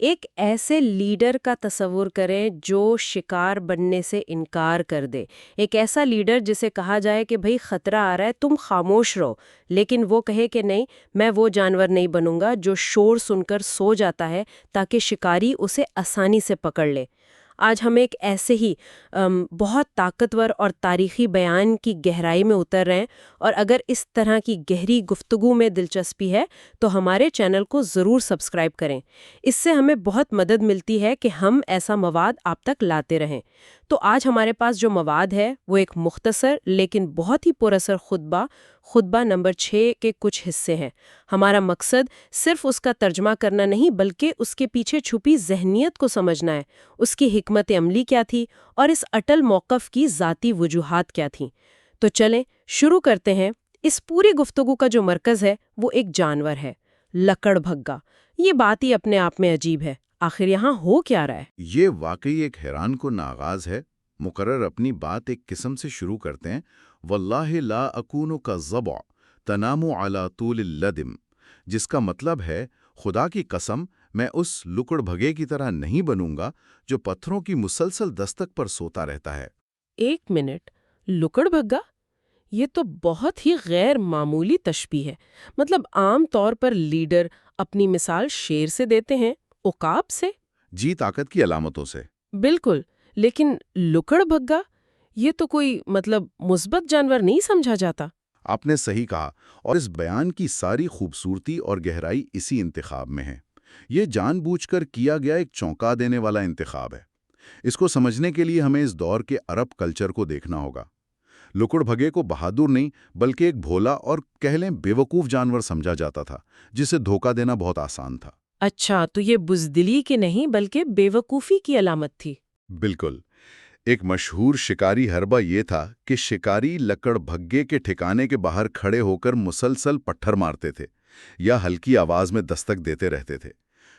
ایک ایسے لیڈر کا تصور کریں جو شکار بننے سے انکار کر دے، ایک ایسا لیڈر جسے کہا جائے کہ بھئی خطرہ آ رہا ہے تم خاموش رہو، لیکن وہ کہے کہ نہیں، میں وہ جانور نہیں بنوں گا جو شور سن کر سو جاتا ہے تاکہ شکاری اسے آسانی سے پکڑ لے۔ آج ہم ایک ایسے ہی بہت طاقتور اور تاریخی بیان کی گہرائی میں اتر رہے ہیں، اور اگر اس طرح کی گہری گفتگو میں دلچسپی ہے تو ہمارے چینل کو ضرور سبسکرائب کریں۔ اس سے ہمیں بہت مدد ملتی ہے کہ ہم ایسا مواد آپ تک لاتے رہیں۔ تو آج ہمارے پاس جو مواد ہے وہ ایک مختصر لیکن بہت ہی پراثر خطبہ نمبر 6 کے کچھ حصے ہیں۔ ہمارا مقصد صرف اس کا ترجمہ کرنا نہیں بلکہ اس کے پیچھے چھپی ذہنیت کو سمجھنا ہے، اس کی حکمت عملی کیا تھی اور اس اٹل موقف کی ذاتی وجوہات کیا تھیں۔ تو چلیں شروع کرتے ہیں۔ اس پوری گفتگو کا جو مرکز ہے وہ ایک جانور ہے، لکڑ بھگا۔ یہ بات ہی اپنے آپ میں عجیب ہے، آخر یہاں ہو کیا رہا ہے؟ یہ واقعی ایک حیران کن آغاز ہے۔ مقرر اپنی بات ایک قسم سے شروع کرتے ہیں، واللہ لا اکون کالضبع تنام علی طول اللدم، جس کا مطلب ہے خدا کی قسم میں اس لکڑ بھگے کی طرح نہیں بنوں گا جو پتھروں کی مسلسل دستک پر سوتا رہتا ہے۔ ایک منٹ، لکڑ بھگا؟ یہ تو بہت ہی غیر معمولی تشبیہ ہے۔ مطلب عام طور پر لیڈر اپنی مثال شیر سے دیتے ہیں، عقاب سے؟ جی، طاقت کی علامتوں سے۔ بالکل، لیکن لکڑ بھگا یہ تو کوئی مثبت جانور نہیں سمجھا جاتا۔ آپ نے صحیح کہا، اور اس بیان کی ساری خوبصورتی اور گہرائی اسی انتخاب میں ہے۔ یہ جان بوجھ کر کیا گیا ایک چونکا دینے والا انتخاب ہے۔ اس کو سمجھنے کے لیے ہمیں اس دور کے عرب کلچر کو دیکھنا ہوگا۔ لکڑ بھگے کو بہادر نہیں بلکہ ایک بھولا اور کہہ لیں بے وقوف جانور سمجھا جاتا تھا، جسے دھوکہ دینا بہت آسان تھا۔ اچھا، تو یہ بزدلی کی نہیں بلکہ بے وقوفی کی علامت تھی۔ بالکل۔ ایک مشہور شکاری حربہ یہ تھا کہ شکاری لکڑ بھگے کے ٹھکانے کے باہر کھڑے ہو کر مسلسل پتھر مارتے تھے یا ہلکی آواز میں دستک دیتے رہتے تھے۔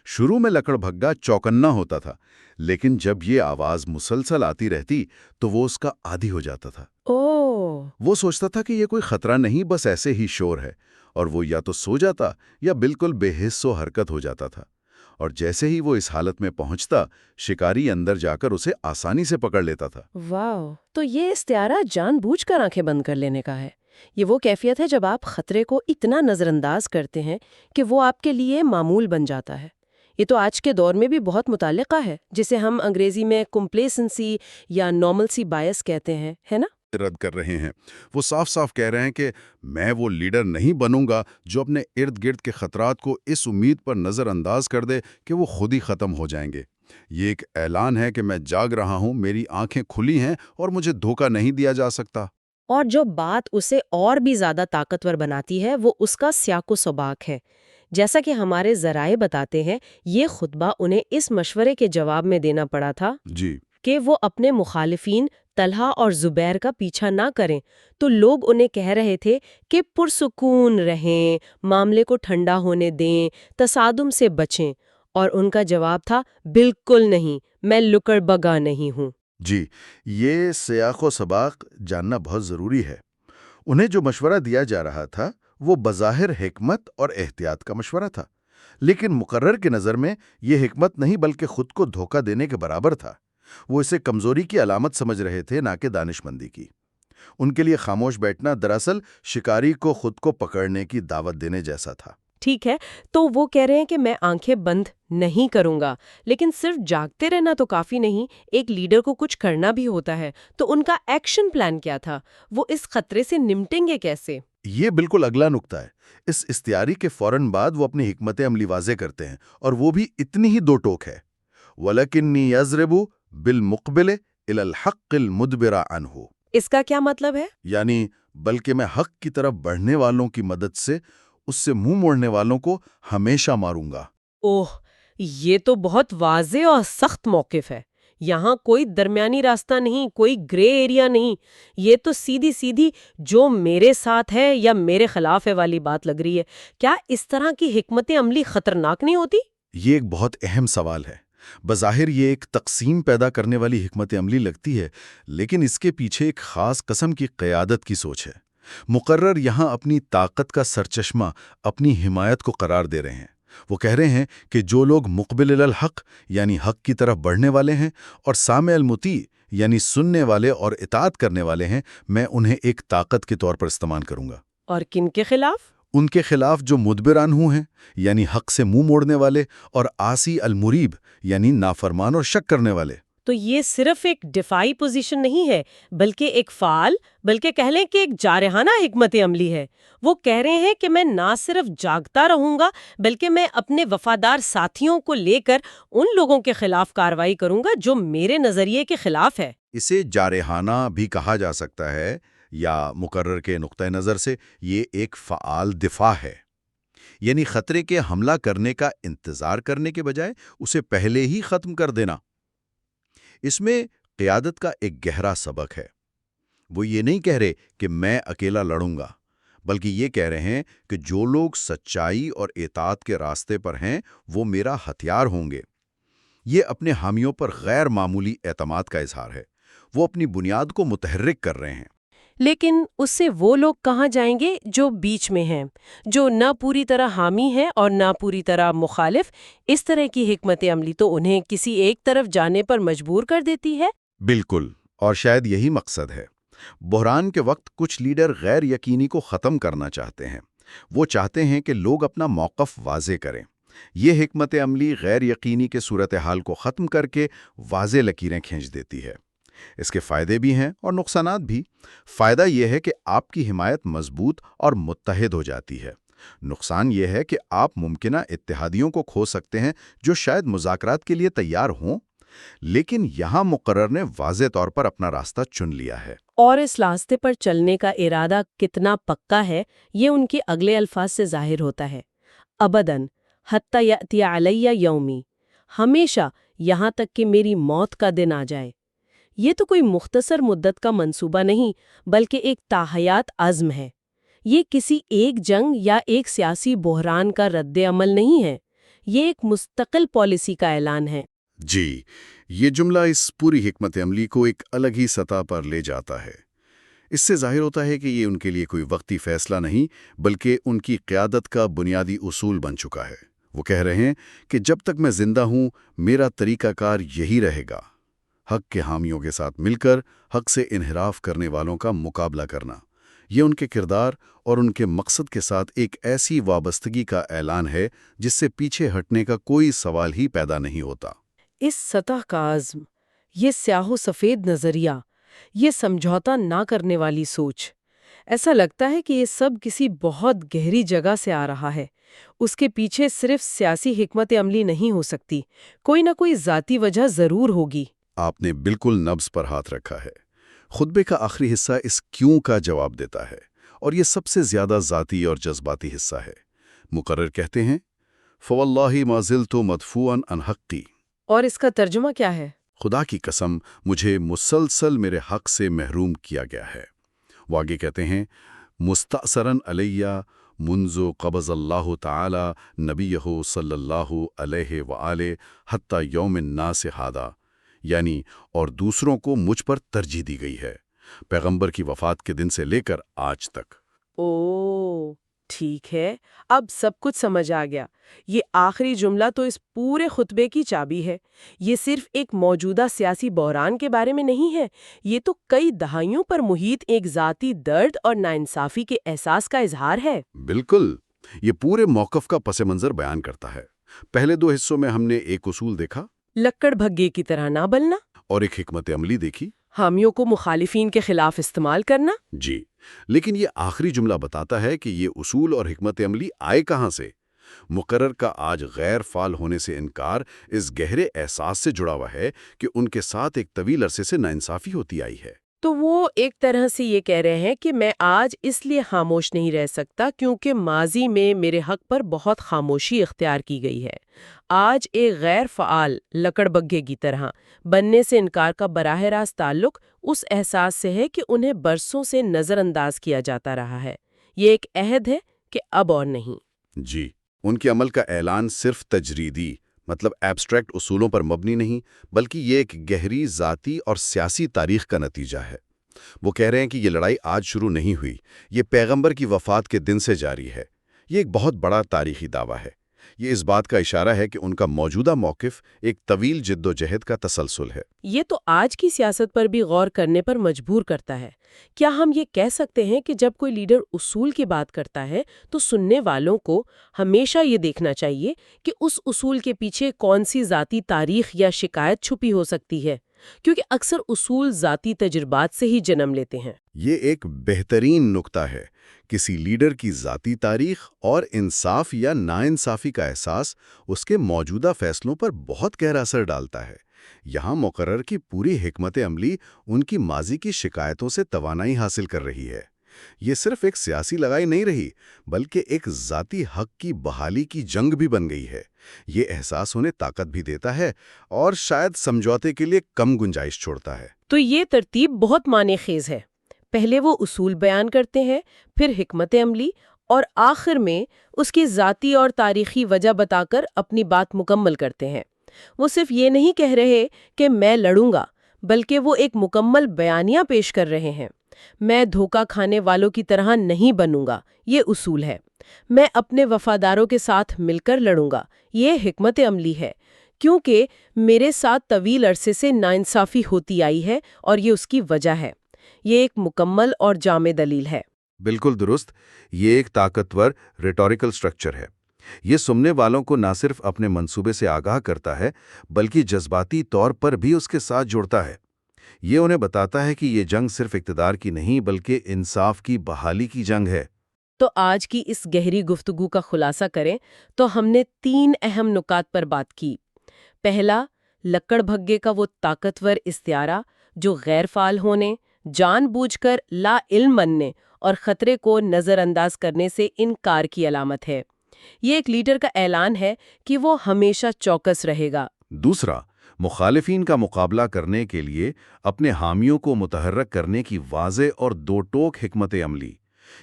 شروع میں لکڑ بھگا چوکنا ہوتا تھا، لیکن جب یہ آواز مسلسل آتی رہتی تو وہ اس کا عادی ہو جاتا تھا۔ وہ سوچتا تھا کہ یہ کوئی خطرہ نہیں، بس ایسے ہی شور ہے، اور وہ یا تو سو جاتا یا بالکل بے حس و حرکت ہو جاتا تھا۔ اور جیسے ہی وہ اس حالت میں پہنچتا، شکاری اندر جا کر اسے آسانی سے پکڑ لیتا تھا۔ واو، تو یہ استعارہ جان بوجھ کر آنکھیں بند کر لینے کا ہے۔ یہ وہ کیفیت ہے جب آپ خطرے کو اتنا نظر انداز کرتے ہیں کہ وہ آپ کے لیے معمول بن جاتا ہے۔ یہ تو آج کے دور میں بھی بہت متعلقہ ہے، جسے ہم انگریزی میں کمپلیسنسی یا نارملسی بائس کہتے ہیں، ہے نا؟ رد کر رہے ہیں۔ وہ صاف صاف کہہ رہے ہیں کہ میں وہ لیڈر نہیں بنوں گا جو اپنے ارد گرد کے خطرات کو اس امید پر نظر انداز کر دے کہ وہ خود ہی ختم ہو جائیں گے۔ یہ ایک اعلان ہے کہ میں جاگ رہا ہوں، میری آنکھیں کھلی ہیں اور مجھے دھوکہ نہیں دیا جا سکتا۔ اور جو بات اسے اور بھی زیادہ طاقتور بناتی ہے وہ اس کا سیاق و سباق ہے۔ جیسا کہ ہمارے ذرائع بتاتے ہیں، یہ خطبہ انہیں اس مشورے کے جواب میں دینا پڑا تھا جی، کہ وہ اپنے مخالفین طلحہ اور زبیر کا پیچھا نہ کریں۔ تو لوگ انہیں کہہ رہے تھے کہ پرسکون رہیں، معاملے کو ٹھنڈا ہونے دیں، تصادم سے بچیں، اور ان کا جواب تھا بالکل نہیں، میں لکڑ بگا نہیں ہوں۔ جی، یہ سیاق و سباق جاننا بہت ضروری ہے۔ انہیں جو مشورہ دیا جا رہا تھا وہ بظاہر حکمت اور احتیاط کا مشورہ تھا، لیکن مقرر کی نظر میں یہ حکمت نہیں بلکہ خود کو دھوکہ دینے کے برابر تھا۔ وہ اسے کمزوری کی علامت سمجھ رہے تھے، نہ کہ دانش مندی کی۔ ان کے لیے خاموش بیٹھنا دراصل شکاری کو خود کو پکڑنے کی دعوت دینے جیسا تھا۔ ٹھیک ہے، تو وہ کہہ رہے ہیں کہ میں آنکھیں بند نہیں کروں گا، لیکن صرف جاگتے رہنا تو کافی نہیں، ایک لیڈر کو کچھ کرنا بھی ہوتا ہے۔ تو ان کا ایکشن پلان کیا تھا؟ وہ اس خطرے سے نمٹیں گے کیسے؟ یہ بالکل اگلا نقطہ ہے۔ اس استعاری کے فوراً بعد وہ اپنی حکمت عملی واضح کرتے ہیں، اور وہ بھی اتنی ہی دو ٹوک ہے۔ وَلَكِنِّي يَضْرِبُ بِالْمُقْبِلِ إِلَى الْحَقِّ الْمُدْبِرَ عَنْهُ، اس کا کیا مطلب ہے؟ یعنی بلکہ میں حق کی طرف بڑھنے والوں کی مدد سے اس سے منہ موڑنے والوں کو ہمیشہ ماروں گا۔ اوہ، یہ تو بہت واضح اور سخت موقف ہے۔ یہاں کوئی درمیانی راستہ نہیں، کوئی گرے ایریا نہیں، یہ تو سیدھی سیدھی جو میرے ساتھ ہے یا میرے خلاف ہے والی بات لگ رہی ہے۔ کیا اس طرح کی حکمت عملی خطرناک نہیں ہوتی؟ یہ ایک بہت اہم سوال ہے۔ بظاہر یہ ایک تقسیم پیدا کرنے والی حکمت عملی لگتی ہے، لیکن اس کے پیچھے ایک خاص قسم کی قیادت کی سوچ ہے۔ مقرر یہاں اپنی طاقت کا سرچشمہ، اپنی حمایت کو قرار دے رہے ہیں۔ وہ کہہ رہے ہیں کہ جو لوگ مقبل الحق یعنی حق کی طرف بڑھنے والے ہیں اور سامع المطیع یعنی سننے والے اور اطاعت کرنے والے ہیں، میں انہیں ایک طاقت کے طور پر استعمال کروں گا۔ اور کن کے خلاف؟ ان کے خلاف جو مدبرانہو ہیں یعنی حق سے منہ موڑنے والے، اور عاصی المریب یعنی نافرمان اور شک کرنے والے۔ تو یہ صرف ایک دفاعی پوزیشن نہیں ہے، بلکہ ایک فعال، بلکہ کہہ لیں کہ ایک جارحانہ حکمت عملی ہے۔ وہ کہہ رہے ہیں کہ میں نہ صرف جاگتا رہوں گا، بلکہ میں اپنے وفادار ساتھیوں کو لے کر ان لوگوں کے خلاف کارروائی کروں گا جو میرے نظریے کے خلاف ہے۔ اسے جارحانہ بھی کہا جا سکتا ہے، یا مقرر کے نقطہ نظر سے یہ ایک فعال دفاع ہے، یعنی خطرے کے حملہ کرنے کا انتظار کرنے کے بجائے اسے پہلے ہی ختم کر دینا۔ اس میں قیادت کا ایک گہرا سبق ہے۔ وہ یہ نہیں کہہ رہے کہ میں اکیلا لڑوں گا، بلکہ یہ کہہ رہے ہیں کہ جو لوگ سچائی اور اطاعت کے راستے پر ہیں وہ میرا ہتھیار ہوں گے۔ یہ اپنے حامیوں پر غیر معمولی اعتماد کا اظہار ہے۔ وہ اپنی بنیاد کو متحرک کر رہے ہیں۔ لیکن اس سے وہ لوگ کہاں جائیں گے جو بیچ میں ہیں، جو نہ پوری طرح حامی ہیں اور نہ پوری طرح مخالف؟ اس طرح کی حکمت عملی تو انہیں کسی ایک طرف جانے پر مجبور کر دیتی ہے۔ بالکل، اور شاید یہی مقصد ہے۔ بحران کے وقت کچھ لیڈر غیر یقینی کو ختم کرنا چاہتے ہیں۔ وہ چاہتے ہیں کہ لوگ اپنا موقف واضح کریں۔ یہ حکمت عملی غیر یقینی کے صورتحال کو ختم کر کے واضح لکیریں کھینچ دیتی ہے۔ اس کے فائدے بھی ہیں اور نقصانات بھی۔ فائدہ یہ ہے کہ آپ کی حمایت مضبوط اور متحد ہو جاتی ہے۔ نقصان یہ ہے کہ آپ ممکنہ اتحادیوں کو کھو سکتے ہیں جو شاید مذاکرات کے لیے تیار ہوں، لیکن یہاں مقرر نے واضح طور پر اپنا راستہ چن لیا ہے۔ اور اس راستے پر چلنے کا ارادہ کتنا پکا ہے یہ ان کے اگلے الفاظ سے ظاہر ہوتا ہے۔ ابداً حتی یأتی علیہ یومی، ہمیشہ یہاں تک کہ میری موت کا دن آ جائے۔ یہ تو کوئی مختصر مدت کا منصوبہ نہیں، بلکہ ایک تاحیات عزم ہے۔ یہ کسی ایک جنگ یا ایک سیاسی بحران کا رد عمل نہیں ہے، یہ ایک مستقل پالیسی کا اعلان ہے۔ جی، یہ جملہ اس پوری حکمت عملی کو ایک الگ ہی سطح پر لے جاتا ہے۔ اس سے ظاہر ہوتا ہے کہ یہ ان کے لیے کوئی وقتی فیصلہ نہیں، بلکہ ان کی قیادت کا بنیادی اصول بن چکا ہے۔ وہ کہہ رہے ہیں کہ جب تک میں زندہ ہوں میرا طریقہ کار یہی رہے گا، حق کے حامیوں کے ساتھ مل کر حق سے انحراف کرنے والوں کا مقابلہ کرنا۔ یہ ان کے کردار اور ان کے مقصد کے ساتھ ایک ایسی وابستگی کا اعلان ہے جس سے پیچھے ہٹنے کا کوئی سوال ہی پیدا نہیں ہوتا۔ اس سطح کا عزم، یہ سیاہ و سفید نظریہ، یہ سمجھوتا نہ کرنے والی سوچ، ایسا لگتا ہے کہ یہ سب کسی بہت گہری جگہ سے آ رہا ہے۔ اس کے پیچھے صرف سیاسی حکمت عملی نہیں ہو سکتی، کوئی نہ کوئی ذاتی وجہ ضرور ہوگی۔ آپ نے بالکل نبض پر ہاتھ رکھا ہے۔ خطبے کا آخری حصہ اس کیوں کا جواب دیتا ہے، اور یہ سب سے زیادہ ذاتی اور جذباتی حصہ ہے۔ مقرر کہتے ہیں، فواللہ ما زلت مدفوعا عن حقی۔ اور اس کا ترجمہ کیا ہے؟ خدا کی قسم مجھے مسلسل میرے حق سے محروم کیا گیا ہے۔ وہ آگے کہتے ہیں، مستأثراً علیہ منذ قبض اللہ تعالی نبیہ صلی اللہ علیہ وآلہ حتی یوم الناس ھذا، یعنی اور دوسروں کو مجھ پر ترجیح دی گئی ہے، پیغمبر کی وفات کے دن سے لے کر آج تک۔ اوہ، ٹھیک ہے، اب سب کچھ سمجھ آ گیا۔ یہ آخری جملہ تو اس پورے خطبے کی چابی ہے۔ یہ صرف ایک موجودہ سیاسی بحران کے بارے میں نہیں ہے، یہ تو کئی دہائیوں پر محیط ایک ذاتی درد اور ناانصافی کے احساس کا اظہار ہے۔ بالکل، یہ پورے موقف کا پس منظر بیان کرتا ہے۔ پہلے دو حصوں میں ہم نے ایک اصول دیکھا، لکڑ بھگے کی طرح نہ بلنا، اور ایک حکمت عملی دیکھی، حامیوں کو مخالفین کے خلاف استعمال کرنا۔ جی، لیکن یہ آخری جملہ بتاتا ہے کہ یہ اصول اور حکمت عملی آئے کہاں سے۔ مقرر کا آج غیر فعال ہونے سے انکار اس گہرے احساس سے جڑا ہوا ہے کہ ان کے ساتھ ایک طویل عرصے سے ناانصافی ہوتی آئی ہے۔ تو وہ ایک طرح سے یہ کہہ رہے ہیں کہ میں آج اس لیے خاموش نہیں رہ سکتا کیونکہ ماضی میں میرے حق پر بہت خاموشی اختیار کی گئی ہے۔ آج ایک غیر فعال لکڑ بگھے کی طرح بننے سے انکار کا براہ راست تعلق اس احساس سے ہے کہ انہیں برسوں سے نظر انداز کیا جاتا رہا ہے۔ یہ ایک عہد ہے کہ اب اور نہیں۔ جی، ان کے عمل کا اعلان صرف تجریدی مطلب ایبسٹریکٹ اصولوں پر مبنی نہیں، بلکہ یہ ایک گہری ذاتی اور سیاسی تاریخ کا نتیجہ ہے۔ وہ کہہ رہے ہیں کہ یہ لڑائی آج شروع نہیں ہوئی، یہ پیغمبر کی وفات کے دن سے جاری ہے۔ یہ ایک بہت بڑا تاریخی دعویٰ ہے۔ یہ اس بات کا اشارہ ہے کہ ان کا موجودہ موقف ایک طویل جدوجہد کا تسلسل ہے۔ یہ تو آج کی سیاست پر بھی غور کرنے پر مجبور کرتا ہے۔ کیا ہم یہ کہہ سکتے ہیں کہ جب کوئی لیڈر اصول کی بات کرتا ہے تو سننے والوں کو ہمیشہ یہ دیکھنا چاہیے کہ اس اصول کے پیچھے کون سی ذاتی تاریخ یا شکایت چھپی ہو سکتی ہے؟ کیونکہ اکثر اصول ذاتی تجربات سے ہی جنم لیتے ہیں۔ یہ ایک بہترین نکتہ ہے۔ کسی لیڈر کی ذاتی تاریخ اور انصاف یا ناانصافی کا احساس اس کے موجودہ فیصلوں پر بہت گہرا اثر ڈالتا ہے۔ یہاں مقرر کی پوری حکمت عملی ان کی ماضی کی شکایتوں سے توانائی حاصل کر رہی ہے۔ یہ صرف ایک سیاسی لڑائی نہیں رہی، بلکہ ایک ذاتی حق کی بحالی کی جنگ بھی بن گئی ہے۔ یہ احساس انہیں طاقت بھی دیتا ہے اور شاید سمجھوتے کے لیے کم گنجائش چھوڑتا ہے۔ تو یہ ترتیب بہت معنی خیز ہے۔ پہلے وہ اصول بیان کرتے ہیں، پھر حکمت عملی، اور آخر میں اس کی ذاتی اور تاریخی وجہ بتا کر اپنی بات مکمل کرتے ہیں۔ وہ صرف یہ نہیں کہہ رہے کہ میں لڑوں گا، بلکہ وہ ایک مکمل بیانیہ پیش کر رہے ہیں۔ میں دھوکہ کھانے والوں کی طرح نہیں بنوں گا، یہ اصول ہے۔ میں اپنے وفاداروں کے ساتھ مل کر لڑوں گا، یہ حکمت عملی ہے، کیونکہ میرے ساتھ طویل عرصے سے ناانصافی ہوتی آئی ہے اور یہ اس کی وجہ ہے۔ یہ ایک مکمل اور جامع دلیل ہے۔ بالکل درست۔ یہ ایک طاقتور ریٹوریکل سٹرکچر ہے۔ یہ سننے والوں کو نہ صرف اپنے منصوبے سے آگاہ کرتا ہے، بلکہ جذباتی طور پر بھی اس کے ساتھ جوڑتا ہے۔ یہ انہیں بتاتا ہے کہ یہ جنگ صرف اقتدار کی نہیں بلکہ انصاف کی بحالی کی جنگ ہے۔ تو آج کی اس گہری گفتگو کا خلاصہ کریں تو ہم نے 3 اہم نکات پر بات کی۔ پہلا، لکڑ بھگے کا وہ طاقتور استعارہ جو غیر فعال ہونے، جان بوجھ کر لا علم بننے اور خطرے کو نظر انداز کرنے سے انکار کی علامت ہے۔ یہ ایک لیڈر کا اعلان ہے کہ وہ ہمیشہ چوکس رہے گا۔ دوسرا، مخالفین کا مقابلہ کرنے کے لیے اپنے حامیوں کو متحرک کرنے کی واضح اور دو ٹوک حکمت عملی۔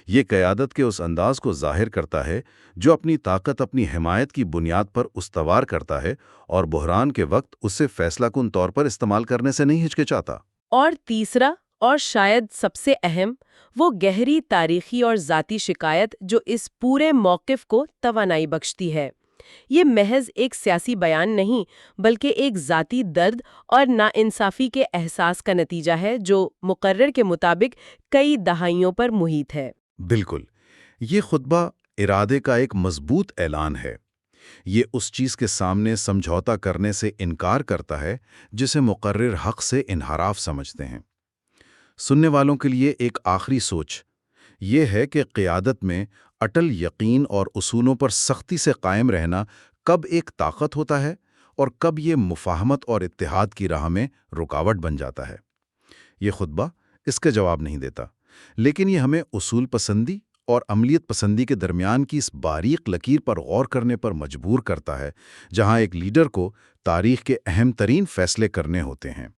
یہ قیادت کے اس انداز کو ظاہر کرتا ہے جو اپنی طاقت اپنی حمایت کی بنیاد پر استوار کرتا ہے اور بحران کے وقت اسے فیصلہ کن طور پر استعمال کرنے سے نہیں ہچکچاتا۔ اور تیسرا، اور شاید سب سے اہم، وہ گہری تاریخی اور ذاتی شکایت جو اس پورے موقف کو توانائی بخشتی ہے۔ یہ محض ایک سیاسی بیان نہیں، بلکہ ایک ذاتی درد اور ناانصافی کے احساس کا نتیجہ ہے جو مقرر کے مطابق کئی دہائیوں پر محیط ہے۔ بالکل۔ یہ خطبہ ارادے کا ایک مضبوط اعلان ہے۔ یہ اس چیز کے سامنے سمجھوتا کرنے سے انکار کرتا ہے جسے مقرر حق سے انحراف سمجھتے ہیں۔ سننے والوں کے لیے ایک آخری سوچ یہ ہے کہ قیادت میں اٹل یقین اور اصولوں پر سختی سے قائم رہنا کب ایک طاقت ہوتا ہے اور کب یہ مفاہمت اور اتحاد کی راہ میں رکاوٹ بن جاتا ہے۔ یہ خطبہ اس کا جواب نہیں دیتا، لیکن یہ ہمیں اصول پسندی اور عملیت پسندی کے درمیان کی اس باریک لکیر پر غور کرنے پر مجبور کرتا ہے، جہاں ایک لیڈر کو تاریخ کے اہم ترین فیصلے کرنے ہوتے ہیں۔